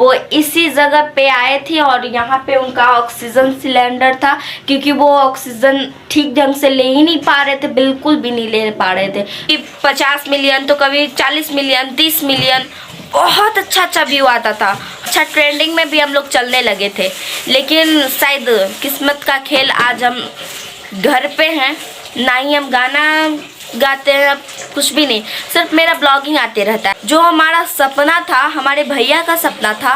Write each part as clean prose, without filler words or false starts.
वो इसी जगह पे आए थे और यहाँ पे उनका ऑक्सीजन सिलेंडर था, क्योंकि वो ऑक्सीजन ठीक ढंग से ले ही नहीं पा रहे थे, बिल्कुल भी नहीं ले पा रहे थे। 50 मिलियन तो कभी 40 मिलियन 30 मिलियन बहुत अच्छा व्यू आता था। अच्छा ट्रेंडिंग में भी हम लोग चलने लगे थे, लेकिन शायद किस्मत का खेल आज हम घर पे हैं, ना ही हम गाना गाते हैं, कुछ भी नहीं, सिर्फ मेरा ब्लॉगिंग आते रहता है। जो हमारा सपना था, हमारे भैया का सपना था,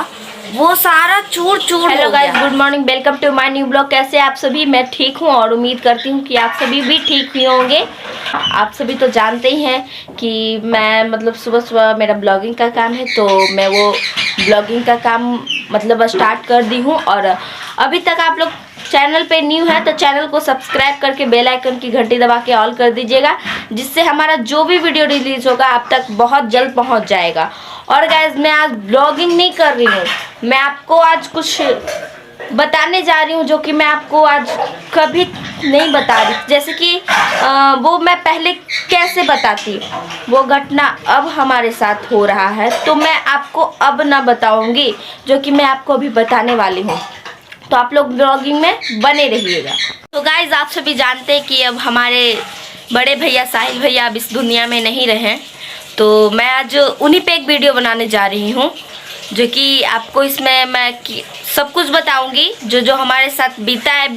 वो सारा चूर चूर हो गया। Hello guys, good morning, welcome to my new blog. कैसे आप सभी? मैं ठीक हूँ और उम्मीद करती हूँ कि आप सभी भी ठीक ही होंगे। आप सभी तो जानते ही हैं कि मैं मतलब सुबह सुबह मेरा ब्लॉगिंग का काम है, तो मैं वो ब्लॉगिंग का काम मतलब स्टार्ट कर दी हूँ। और अभी तक आप लोग चैनल पे न्यू है तो चैनल को सब्सक्राइब करके बेल आइकन की घंटी दबा के ऑल कर दीजिएगा, जिससे हमारा जो भी वीडियो रिलीज होगा आप तक बहुत जल्द पहुंच जाएगा। और गाइज, मैं आज ब्लॉगिंग नहीं कर रही हूँ, मैं आपको आज कुछ बताने जा रही हूँ जो कि मैं आपको आज कभी नहीं बता रही। जैसे कि वो मैं पहले कैसे बताती, वो घटना अब हमारे साथ हो रहा है, तो मैं आपको अब ना बताऊंगी जो कि मैं आपको अभी बताने वाली हूँ। तो आप लोग ब्लॉगिंग में बने रहिएगा। तो गाइज, आप सभी जानते हैं कि अब हमारे बड़े भैया साहिल भैया अब इस दुनिया में नहीं रहे, तो मैं आज उन्हीं पे एक वीडियो बनाने जा रही हूँ, जो कि आपको इसमें मैं सब कुछ बताऊंगी जो जो हमारे साथ बीता है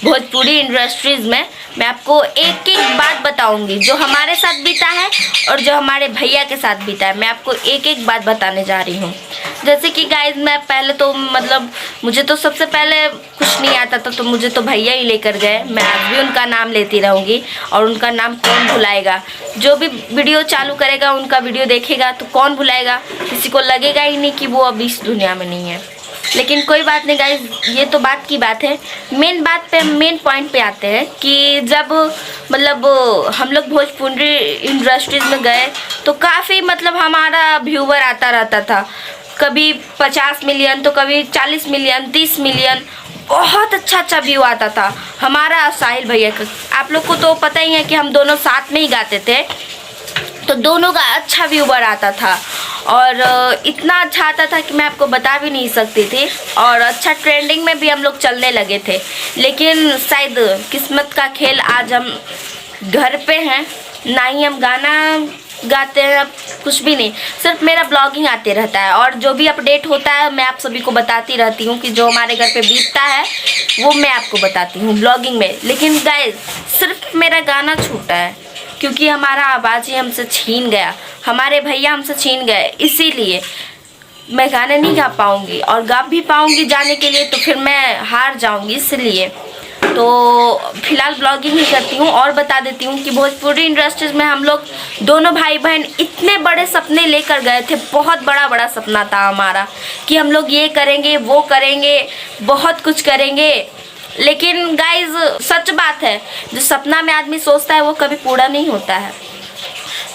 भोजपुरी इंडस्ट्रीज़ में। मैं आपको एक एक बात बताऊंगी जो हमारे साथ बीता है और जो हमारे भैया के साथ बीता है। मैं आपको एक एक बात बताने जा रही हूँ। जैसे कि गाइज, मैं पहले तो मतलब मुझे तो सबसे पहले कुछ नहीं आता था, तो मुझे तो भैया ही लेकर गए। मैं आज भी उनका नाम लेती रहूँगी और उनका नाम कौन भुलाएगा। जो भी वीडियो चालू करेगा, उनका वीडियो देखेगा तो कौन भुलाएगा, किसी को लगेगा ही नहीं कि वो अब इस दुनिया में नहीं है। लेकिन कोई बात नहीं गाइज, ये तो बात की बात है। मेन पॉइंट पे आते हैं कि जब मतलब हम लोग भोजपुरी इंडस्ट्रीज में गए तो काफ़ी मतलब हमारा व्यूवर आता रहता था, कभी 50 मिलियन तो कभी 40 मिलियन 30 मिलियन, बहुत अच्छा व्यू आता था हमारा साहिल भैया का। आप लोग को तो पता ही है कि हम दोनों साथ में ही गाते थे, तो दोनों का अच्छा व्यूवर आता था और इतना अच्छा आता था कि मैं आपको बता भी नहीं सकती थी। और अच्छा ट्रेंडिंग में भी हम लोग चलने लगे थे, लेकिन शायद किस्मत का खेल आज हम घर पे हैं, ना ही हम गाना गाते हैं, कुछ भी नहीं, सिर्फ मेरा ब्लॉगिंग आते रहता है और जो भी अपडेट होता है मैं आप सभी को बताती रहती हूँ कि जो हमारे घर पे बीतता है वो मैं आपको बताती हूँ ब्लॉगिंग में। लेकिन गाइस, सिर्फ मेरा गाना छूटा है क्योंकि हमारा आवाज़ ही हमसे छीन गया, हमारे भैया हमसे छीन गए, इसीलिए मैं गाने नहीं गा पाऊँगी। और गा भी पाऊँगी जाने के लिए तो फिर मैं हार जाऊँगी, इसलिए तो फिलहाल ब्लॉगिंग ही करती हूँ। और बता देती हूँ कि भोजपुरी इंडस्ट्रीज में हम लोग दोनों भाई बहन इतने बड़े सपने लेकर गए थे, बहुत बड़ा सपना था हमारा कि हम लोग ये करेंगे वो करेंगे, बहुत कुछ करेंगे। लेकिन गाइज, सच बात है, जो सपना में आदमी सोचता है वो कभी पूरा नहीं होता है।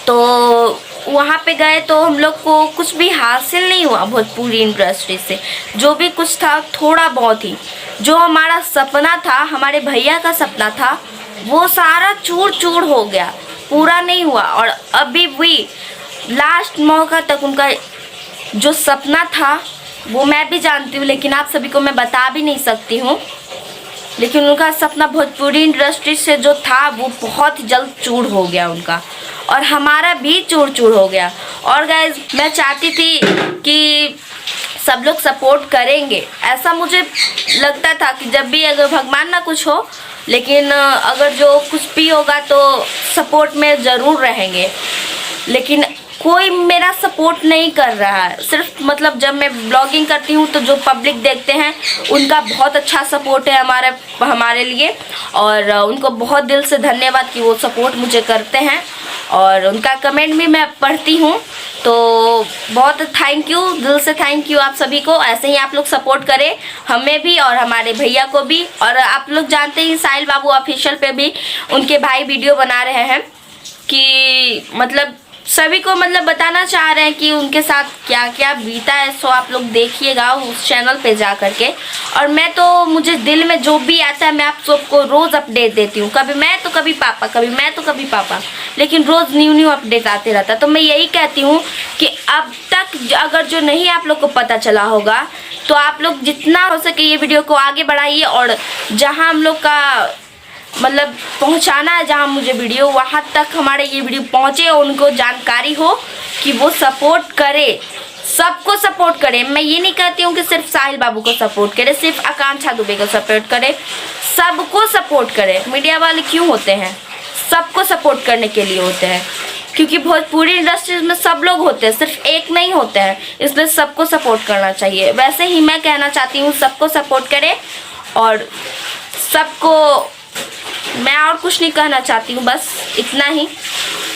तो वहाँ पे गए तो हम लोग को कुछ भी हासिल नहीं हुआ भोजपुरी इंडस्ट्री से। जो भी कुछ था थोड़ा बहुत ही, जो हमारा सपना था, हमारे भैया का सपना था, वो सारा चूर चूर हो गया, पूरा नहीं हुआ। और अभी भी लास्ट मौका तक उनका जो सपना था वो मैं भी जानती हूँ, लेकिन आप सभी को मैं बता भी नहीं सकती हूँ। लेकिन उनका सपना भोजपुरी इंडस्ट्री से जो था वो बहुत जल्द चूर हो गया उनका, और हमारा भी चूर चूर हो गया। और गाइज, मैं चाहती थी कि सब लोग सपोर्ट करेंगे, ऐसा मुझे लगता था कि जब भी अगर भगवान ना कुछ हो, लेकिन अगर जो कुछ भी होगा तो सपोर्ट में ज़रूर रहेंगे। लेकिन कोई मेरा सपोर्ट नहीं कर रहा है। सिर्फ मतलब जब मैं ब्लॉगिंग करती हूँ तो जो पब्लिक देखते हैं उनका बहुत अच्छा सपोर्ट है हमारे लिए, और उनको बहुत दिल से धन्यवाद कि वो सपोर्ट मुझे करते हैं। और उनका कमेंट भी मैं पढ़ती हूँ, तो बहुत थैंक यू, दिल से थैंक यू आप सभी को। ऐसे ही आप लोग सपोर्ट करें हमें भी और हमारे भैया को भी। और आप लोग जानते ही साहिल बाबू ऑफिशियल पे भी उनके भाई वीडियो बना रहे हैं कि मतलब सभी को मतलब बताना चाह रहे हैं कि उनके साथ क्या क्या बीता है। सो आप लोग देखिएगा उस चैनल पे जा करके। और मैं तो मुझे दिल में जो भी आता है मैं आप सबको रोज़ अपडेट देती हूँ, कभी मैं तो कभी पापा, कभी मैं तो कभी पापा, लेकिन रोज़ न्यू अपडेट आते रहता है। तो मैं यही कहती हूँ कि अब तक अगर जो नहीं आप लोग को पता चला होगा तो आप लोग जितना हो सके ये वीडियो को आगे बढ़ाइए, और जहाँ हम लोग का मतलब पहुंचाना है, जहां मुझे वीडियो वहां तक हमारे ये वीडियो पहुंचे और उनको जानकारी हो कि वो सपोर्ट करे, सबको सपोर्ट करे। मैं ये नहीं कहती हूँ कि सिर्फ साहिल बाबू को सपोर्ट करे, सिर्फ आकांक्षा दुबे को सपोर्ट करे, सबको सपोर्ट करे। मीडिया वाले क्यों होते हैं? सबको सपोर्ट करने के लिए होते हैं, क्योंकि भोजपुरी इंडस्ट्रीज में सब लोग होते हैं, सिर्फ एक नहीं होते हैं, इसलिए सबको सपोर्ट करना चाहिए। वैसे ही मैं कहना चाहती हूँ सबको सपोर्ट करे, और सबको मैं और कुछ नहीं कहना चाहती हूँ, बस इतना ही।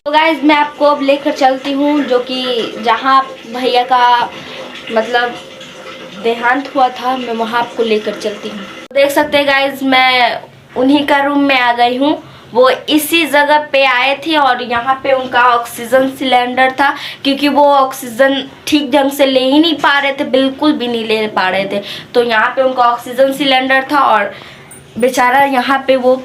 तो गाइज मैं आपको अब लेकर चलती हूँ जो कि जहाँ भैया का मतलब देहांत हुआ था, मैं वहाँ आपको लेकर चलती हूँ। देख सकते हैं गाइज मैं उन्हीं का रूम में आ गई हूँ। वो इसी जगह पे आए थे और यहाँ पे उनका ऑक्सीजन सिलेंडर था, क्योंकि वो ऑक्सीजन ठीक ढंग से ले ही नहीं पा रहे थे, बिल्कुल भी नहीं ले पा रहे थे। तो यहाँ पे उनका ऑक्सीजन सिलेंडर था और बेचारा यहाँ पे वो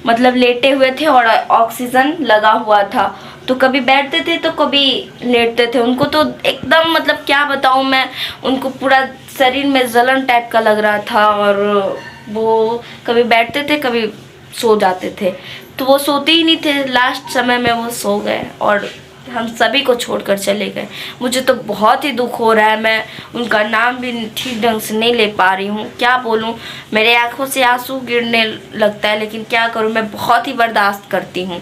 मतलब लेटे हुए थे और ऑक्सीजन लगा हुआ था। तो कभी बैठते थे तो कभी लेटते थे। उनको तो एकदम मतलब क्या बताऊँ मैं, उनको पूरा शरीर में जलन टाइप का लग रहा था, और वो कभी बैठते थे कभी सो जाते थे। तो वो सोते ही नहीं थे, लास्ट समय में वो सो गए और हम सभी को छोड़कर चले गए। मुझे तो बहुत ही दुख हो रहा है, मैं उनका नाम भी ठीक ढंग से नहीं ले पा रही हूँ। क्या बोलूँ, मेरे आंखों से आंसू गिरने लगता है, लेकिन क्या करूँ, मैं बहुत ही बर्दाश्त करती हूँ।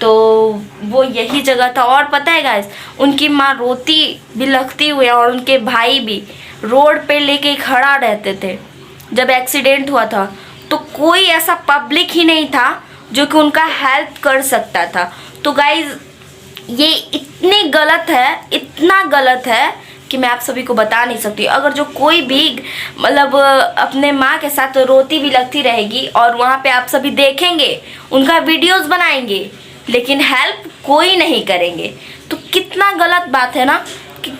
तो वो यही जगह था। और पता है गाइस, उनकी माँ रोती बिलखती हुई और उनके भाई भी रोड पे लेके खड़ा रहते थे। जब एक्सीडेंट हुआ था तो कोई ऐसा पब्लिक ही नहीं था जो कि उनका हेल्प कर सकता था। तो गाइज ये इतनी गलत है, इतना गलत है कि मैं आप सभी को बता नहीं सकती। अगर जो कोई भी मतलब अपने माँ के साथ रोती भी लगती रहेगी और वहाँ पे आप सभी देखेंगे, उनका वीडियोस बनाएंगे, लेकिन हेल्प कोई नहीं करेंगे, तो कितना गलत बात है ना। कि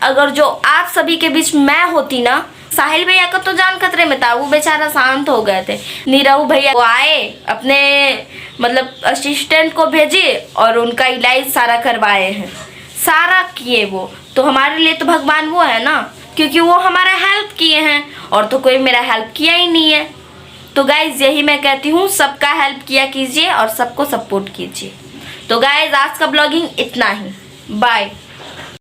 अगर जो आप सभी के बीच मैं होती ना, साहिल भैया का तो जान खतरे में था, वो बेचारा शांत हो गए थे। नीरव भैया वो आए, अपने मतलब असिस्टेंट को भेजे और उनका इलाज सारा करवाए हैं, सारा किए वो। तो हमारे लिए तो भगवान वो है ना, क्योंकि वो हमारा हेल्प किए हैं, और तो कोई मेरा हेल्प किया ही नहीं है। तो गाइज यही मैं कहती हूँ, सबका हेल्प किया कीजिए और सबको सपोर्ट कीजिए। तो गाइज आज का ब्लॉगिंग इतना ही, बाय।